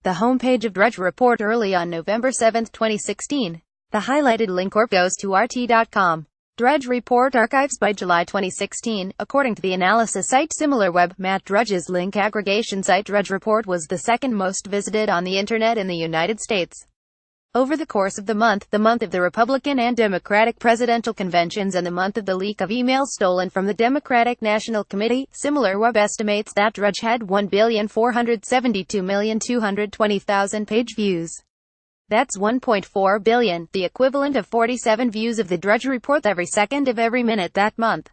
the homepage of Drudge Report early on November 7, 2016. The highlighted link goes to rt.com. Drudge Report archives by July 2016. According to the analysis site SimilarWeb, Matt Drudge's link aggregation site Drudge Report was the second most visited on the internet in the United States. Over the course of the month of the Republican and Democratic presidential conventions and the month of the leak of emails stolen from the Democratic National Committee, SimilarWeb estimates that Drudge had 1,472,220,000 page views. That's 1.4 billion, the equivalent of 47 views of the Drudge Report every second of every minute that month.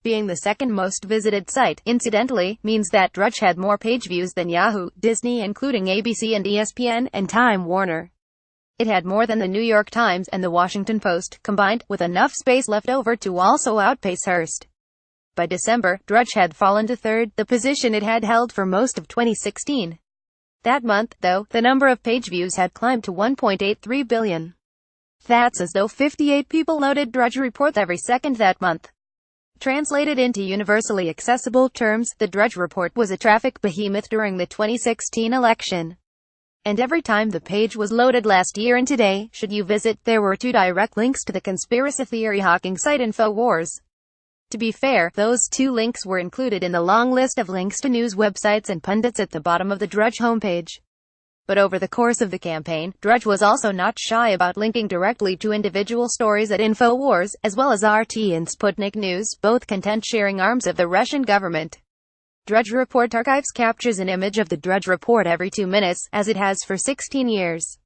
Being the second most visited site, incidentally, means that Drudge had more page views than Yahoo, Disney including ABC and ESPN, and Time Warner. It had more than the New York Times and the Washington Post, combined, with enough space left over to also outpace Hearst. By December, Drudge had fallen to third, the position it had held for most of 2016. That month, though, the number of page views had climbed to 1.83 billion. That's as though 58 people loaded Drudge Report every second that month. Translated into universally accessible terms, the Drudge Report was a traffic behemoth during the 2016 election. And every time the page was loaded last year and today, should you visit, there were 2 direct links to the conspiracy theory hawking site InfoWars. To be fair, those 2 links were included in the long list of links to news websites and pundits at the bottom of the Drudge homepage. But over the course of the campaign, Drudge was also not shy about linking directly to individual stories at InfoWars, as well as RT and Sputnik News, both content-sharing arms of the Russian government. Drudge Report archives captures an image of the Drudge Report every 2 minutes, as it has for 16 years.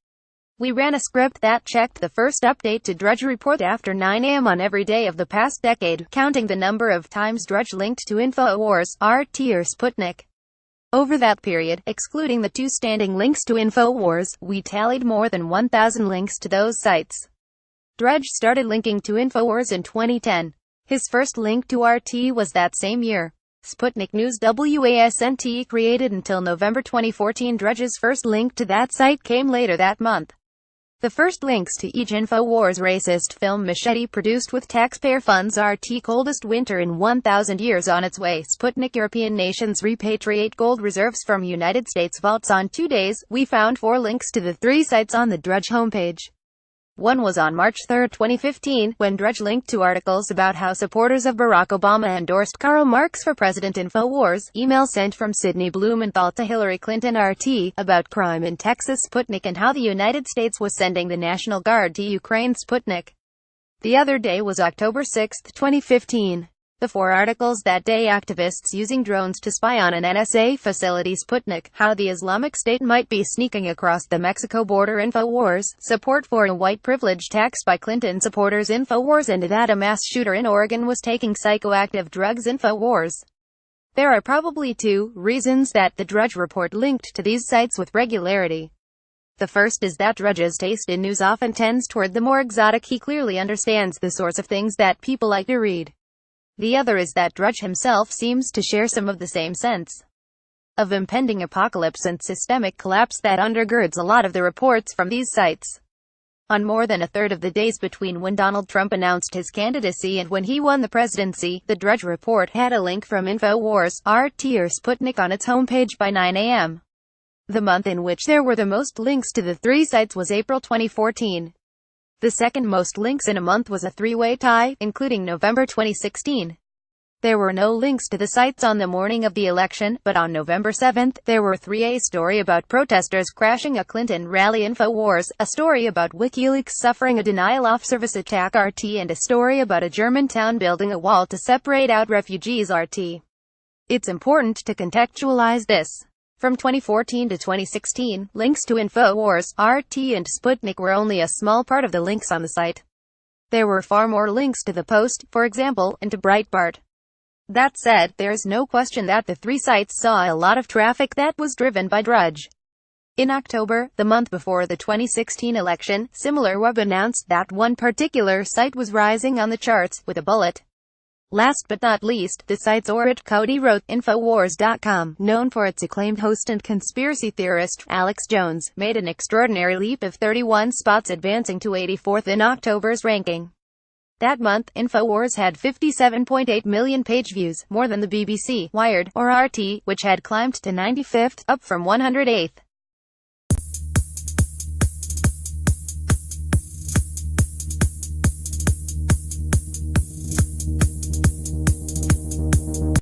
We ran a script that checked the first update to Drudge Report after 9 a.m. on every day of the past decade, counting the number of times Drudge linked to InfoWars, RT or Sputnik. Over that period, excluding the 2 standing links to InfoWars, we tallied more than 1,000 links to those sites. Drudge started linking to InfoWars in 2010. His first link to RT was that same year. Sputnik News wasn't created until November 2014. Drudge's first link to that site came later that month. The first links to each InfoWars racist film Machete produced with taxpayer funds. RT Coldest Winter in 1,000 Years on its way. Sputnik European nations repatriate gold reserves from United States vaults. On 2 days, we found 4 links to the 3 sites on the Drudge homepage. One was on March 3, 2015, when Drudge linked to articles about how supporters of Barack Obama endorsed Karl Marx for president. InfoWars, email sent from Sidney Blumenthal to Hillary Clinton. RT, about crime in Texas. Sputnik and how the United States was sending the National Guard to Ukraine. Sputnik. The other day was October 6, 2015. The 4 articles that day: activists using drones to spy on an NSA facility. Sputnik, how the Islamic State might be sneaking across the Mexico border. InfoWars, support for a white privilege tax by Clinton supporters. InfoWars, and that a mass shooter in Oregon was taking psychoactive drugs. InfoWars. There are probably 2 reasons that the Drudge Report linked to these sites with regularity. The first is that Drudge's taste in news often tends toward the more exotic. He clearly understands the sorts of things that people like to read. The other is that Drudge himself seems to share some of the same sense of impending apocalypse and systemic collapse that undergirds a lot of the reports from these sites. On more than a third of the days between when Donald Trump announced his candidacy and when he won the presidency, the Drudge Report had a link from InfoWars, RT or Sputnik on its homepage by 9 a.m. The month in which there were the most links to the 3 sites was April 2014. The second most links in a month was a 3-way tie, including November 2016. There were no links to the sites on the morning of the election, but on November 7, there were 3: a story about protesters crashing a Clinton rally. InfoWars, a story about WikiLeaks suffering a denial-of-service attack. RT, and a story about a German town building a wall to separate out refugees. RT. It's important to contextualize this. From 2014 to 2016, links to InfoWars, RT and Sputnik were only a small part of the links on the site. There were far more links to the Post, for example, and to Breitbart. That said, there's no question that the 3 sites saw a lot of traffic that was driven by Drudge. In October, the month before the 2016 election, SimilarWeb announced that one particular site was rising on the charts, with a bullet. Last but not least, the site's Orit Cody wrote, Infowars.com, known for its acclaimed host and conspiracy theorist, Alex Jones, made an extraordinary leap of 31 spots, advancing to 84th in October's ranking. That month, Infowars had 57.8 million page views, more than the BBC, Wired, or RT, which had climbed to 95th, up from 108th.